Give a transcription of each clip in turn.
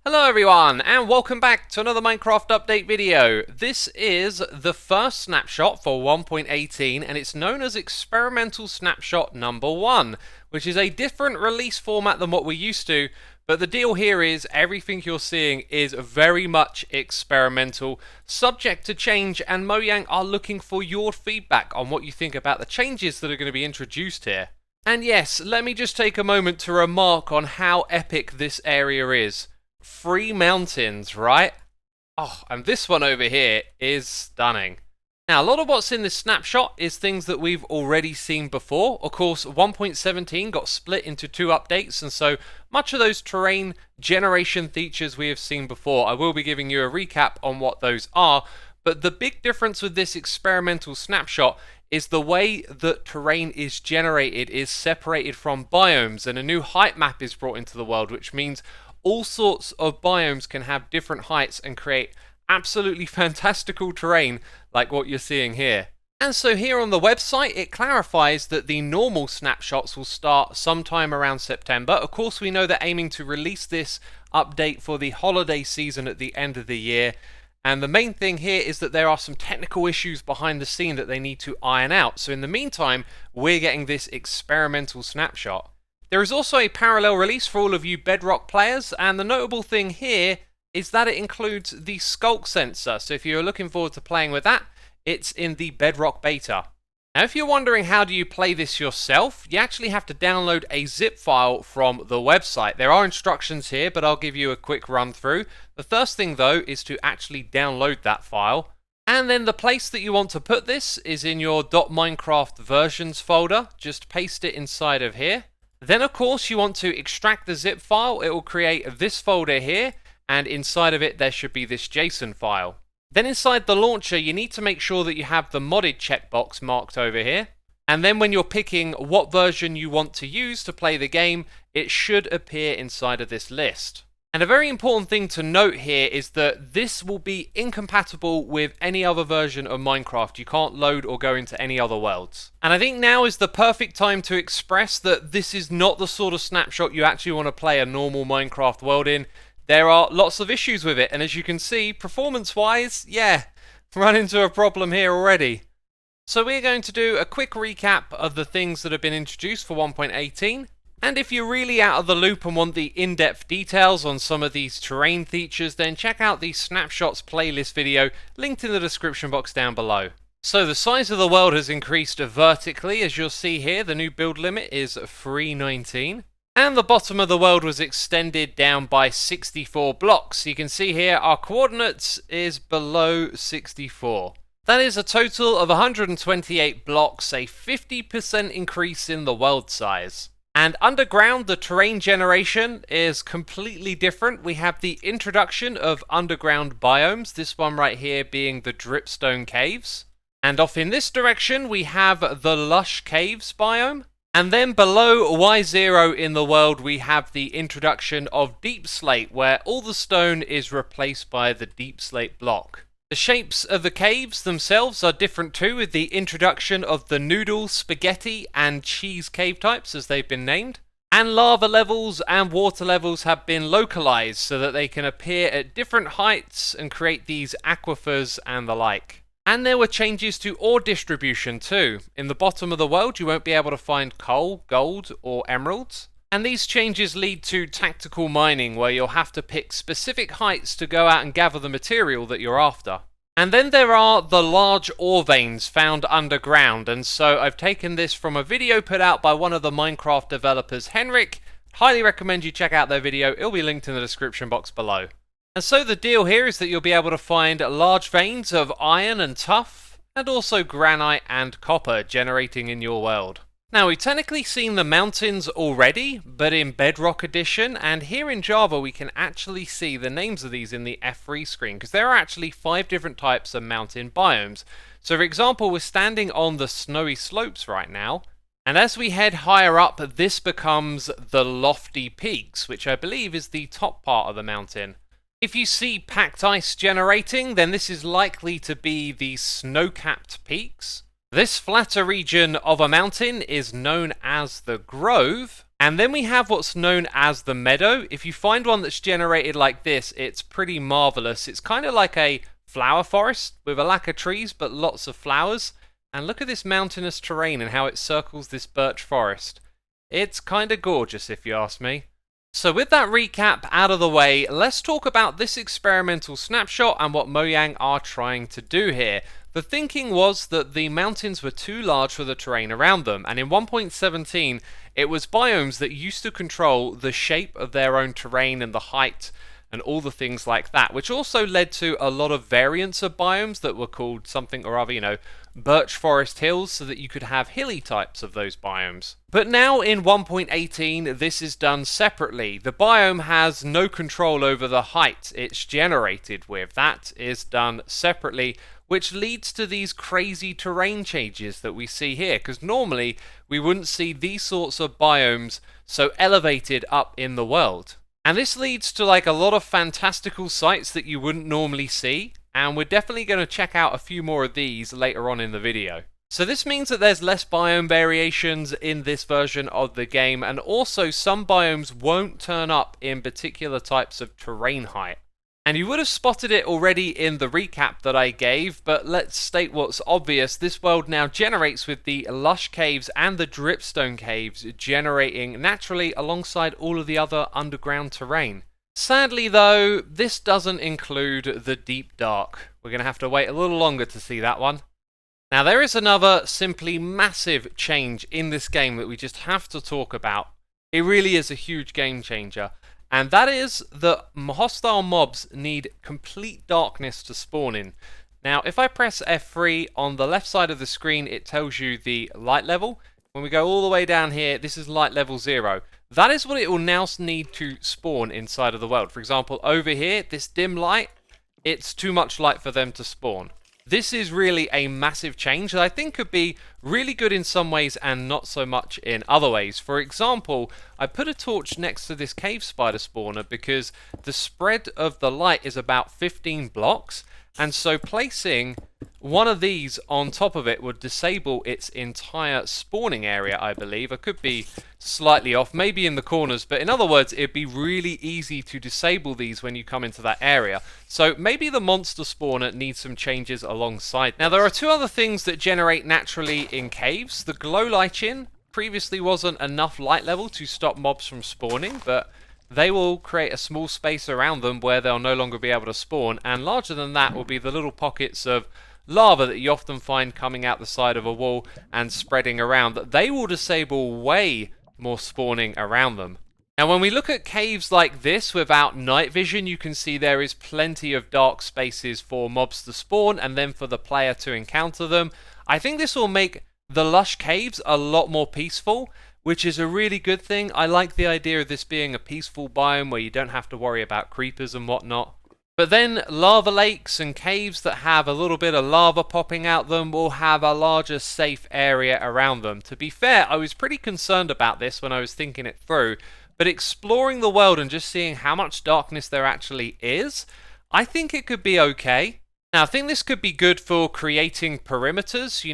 Hello everyone, and welcome back to another Minecraft update video. This is the first snapshot for 1.18, and it's known as Experimental Snapshot number 1, which is a different release format than what we're used to, but the deal here is everything you're seeing is very much experimental, subject to change, and Mojang are looking for your feedback on what you think about the changes that are going to be introduced here. And yes, let me just take a moment to remark on how epic this area is. 3 mountains, right? Oh, and this one over here is stunning. Now, a lot of what's in this snapshot is things that we've already seen before. Of course, 1.17 got split into 2 updates, and so much of those terrain generation features we have seen before. I will be giving you a recap on what those are, but the big difference with this experimental snapshot is the way that terrain is generated is separated from biomes, and a new height map is brought into the world, which means all sorts of biomes can have different heights and create absolutely fantastical terrain like what you're seeing here. And so here on the website it clarifies that the normal snapshots will start sometime around September. Of course, we know they're aiming to release this update for the holiday season at the end of the year, and the main thing here is that there are some technical issues behind the scene that they need to iron out. So in the meantime, we're getting this experimental snapshot. There is also a parallel release for all of you Bedrock players, and the notable thing here is that it includes the sculk sensor. So if you're looking forward to playing with that, it's in the Bedrock beta. Now, if you're wondering how do you play this yourself, you actually have to download a zip file from the website. There are instructions here, but I'll give you a quick run through. The first thing though is to actually download that file. And then the place that you want to put this is in your .minecraft versions folder. Just paste it inside of here. Then of course you want to extract the zip file. It will create this folder here, and inside of it there should be this JSON file. Then inside the launcher you need to make sure that you have the modded checkbox marked over here, and then when you're picking what version you want to use to play the game, it should appear inside of this list. And a very important thing to note here is that this will be incompatible with any other version of Minecraft. You can't load or go into any other worlds. And I think now is the perfect time to express that this is not the sort of snapshot you actually want to play a normal Minecraft world in. There are lots of issues with it, and as you can see, performance-wise, yeah, run into a problem here already. So we're going to do a quick recap of the things that have been introduced for 1.18. And if you're really out of the loop and want the in-depth details on some of these terrain features, then check out the Snapshots playlist video linked in the description box down below. So the size of the world has increased vertically. As you'll see here, the new build limit is 319. And the bottom of the world was extended down by 64 blocks. You can see here our coordinates is below 64. That is a total of 128 blocks, a 50% increase in the world size. And underground, the terrain generation is completely different. We have the introduction of underground biomes, this one right here being the dripstone caves. And off in this direction, we have the lush caves biome. And then below Y0 in the world, we have the introduction of deep slate, where all the stone is replaced by the deep slate block. The shapes of the caves themselves are different too, with the introduction of the noodle, spaghetti and cheese cave types as they've been named. And lava levels and water levels have been localized so that they can appear at different heights and create these aquifers and the like. And there were changes to ore distribution too. In the bottom of the world you won't be able to find coal, gold or emeralds. And these changes lead to tactical mining, where you'll have to pick specific heights to go out and gather the material that you're after. And then there are the large ore veins found underground, and so I've taken this from a video put out by one of the Minecraft developers, Henrik. Highly recommend you check out their video, it'll be linked in the description box below. And so the deal here is that you'll be able to find large veins of iron and tuff, and also granite and copper generating in your world. Now, we've technically seen the mountains already, but in Bedrock Edition, and here in Java we can actually see the names of these in the F3 screen, because there are actually 5 different types of mountain biomes. So for example, we're standing on the snowy slopes right now, and as we head higher up, this becomes the lofty peaks, which I believe is the top part of the mountain. If you see packed ice generating, then this is likely to be the snow-capped peaks. This flatter region of a mountain is known as the Grove, And then we have what's known as the meadow. If you find one that's generated like this, it's pretty marvelous. It's kind of like a flower forest with a lack of trees but lots of flowers. And look at this mountainous terrain and how it circles this birch forest. It's kind of gorgeous if you ask me. So with that recap out of the way, let's talk about this experimental snapshot and what Mojang are trying to do here. The thinking was that the mountains were too large for the terrain around them, and in 1.17 it was biomes that used to control the shape of their own terrain and the height and all the things like that, which also led to a lot of variants of biomes that were called something or other, birch forest hills, so that you could have hilly types of those biomes. But now in 1.18 this is done separately. The biome has no control over the height it's generated with. That is done separately, which leads to these crazy terrain changes that we see here, because normally we wouldn't see these sorts of biomes so elevated up in the world. And this leads to like a lot of fantastical sights that you wouldn't normally see, and we're definitely going to check out a few more of these later on in the video. So this means that there's less biome variations in this version of the game, and also some biomes won't turn up in particular types of terrain height. And you would have spotted it already in the recap that I gave, but let's state what's obvious. This world now generates with the lush caves and the dripstone caves generating naturally alongside all of the other underground terrain. Sadly though, this doesn't include the deep dark. We're going to have to wait a little longer to see that one. Now there is another simply massive change in this game that we just have to talk about. It really is a huge game changer. And that is that hostile mobs need complete darkness to spawn in. Now, if I press F3 on the left side of the screen, it tells you the light level. When we go all the way down here, this is light level 0. That is what it will now need to spawn inside of the world. For example, over here, this dim light, it's too much light for them to spawn. This is really a massive change that I think could be really good in some ways and not so much in other ways. For example, I put a torch next to this cave spider spawner because the spread of the light is about 15 blocks, and so placing one of these on top of it would disable its entire spawning area, I believe. I could be slightly off, maybe in the corners, but in other words, it'd be really easy to disable these when you come into that area. So maybe the monster spawner needs some changes alongside. Now, there are two other things that generate naturally in caves. The glow lichen previously wasn't enough light level to stop mobs from spawning, but they will create a small space around them where they'll no longer be able to spawn, and larger than that will be the little pockets of lava that you often find coming out the side of a wall and spreading around. They will disable way more spawning around them. Now when we look at caves like this without night vision, you can see there is plenty of dark spaces for mobs to spawn and then for the player to encounter them. I think this will make the lush caves a lot more peaceful, which is a really good thing. I like the idea of this being a peaceful biome where you don't have to worry about creepers and whatnot. But then lava lakes and caves that have a little bit of lava popping out them will have a larger safe area around them. To be fair, I was pretty concerned about this when I was thinking it through, but exploring the world and just seeing how much darkness there actually is, I think it could be okay. Now, I think this could be good for creating perimeters.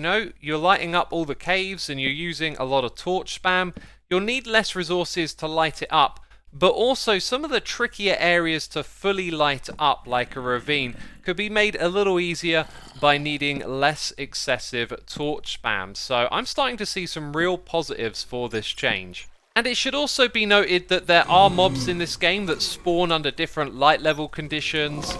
You're lighting up all the caves and you're using a lot of torch spam. You'll need less resources to light it up, but also some of the trickier areas to fully light up, like a ravine, could be made a little easier by needing less excessive torch spam. So I'm starting to see some real positives for this change. And it should also be noted that there are mobs in this game that spawn under different light level conditions,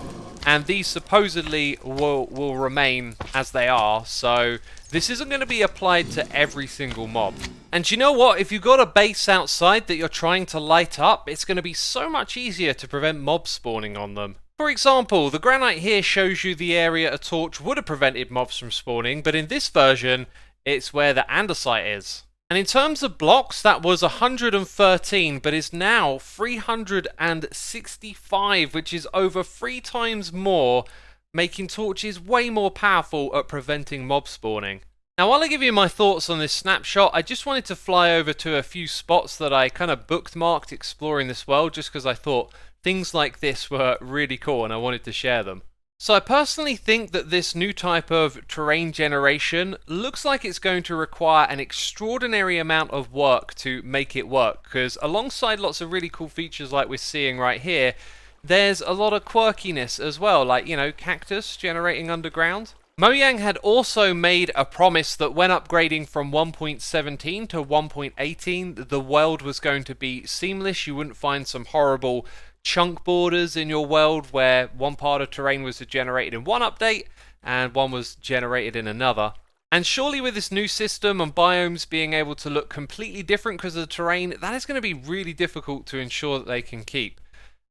and these supposedly will remain as they are, so this isn't going to be applied to every single mob. And you know what? If you've got a base outside that you're trying to light up, it's going to be so much easier to prevent mobs spawning on them. For example, the granite here shows you the area a torch would have prevented mobs from spawning, but in this version, it's where the andesite is. And in terms of blocks, that was 113, but is now 365, which is over 3 times more, making torches way more powerful at preventing mob spawning. Now, while I give you my thoughts on this snapshot, I just wanted to fly over to a few spots that I kind of bookmarked exploring this world, just because I thought things like this were really cool and I wanted to share them. So I personally think that this new type of terrain generation looks like it's going to require an extraordinary amount of work to make it work, because alongside lots of really cool features like we're seeing right here, there's a lot of quirkiness as well, like, you know, cactus generating underground. Mojang had also made a promise that when upgrading from 1.17 to 1.18, the world was going to be seamless. You wouldn't find some horrible chunk borders in your world where one part of terrain was generated in one update and one was generated in another. And surely with this new system and biomes being able to look completely different because of the terrain, that is going to be really difficult to ensure that they can keep.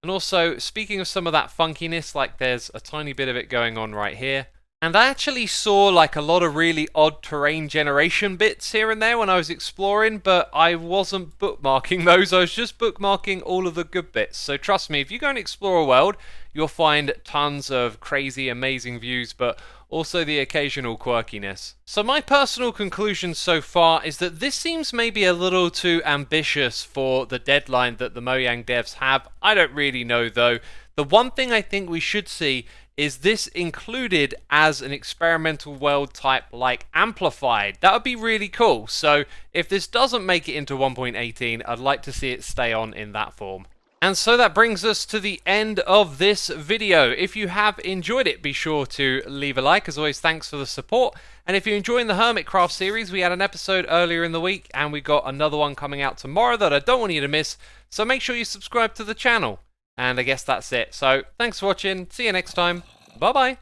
And also, speaking of some of that funkiness, like there's a tiny bit of it going on right here. And I actually saw like a lot of really odd terrain generation bits here and there when I was exploring, but I wasn't bookmarking those. I was just bookmarking all of the good bits. So trust me, if you go and explore a world, you'll find tons of crazy, amazing views, but also the occasional quirkiness. So my personal conclusion so far is that this seems maybe a little too ambitious for the deadline that the Mojang devs have. I don't really know though. The one thing I think we should see is this included as an experimental world type like amplified. That would be really cool. So if this doesn't make it into 1.18, I'd like to see it stay on in that form. And so that brings us to the end of this video. If you have enjoyed it, be sure to leave a like. As always, thanks for the support. And if you're enjoying the Hermitcraft series, we had an episode earlier in the week and we got another one coming out tomorrow that I don't want you to miss. So make sure you subscribe to the channel. And I guess that's it. So thanks for watching. See you next time. Bye-bye.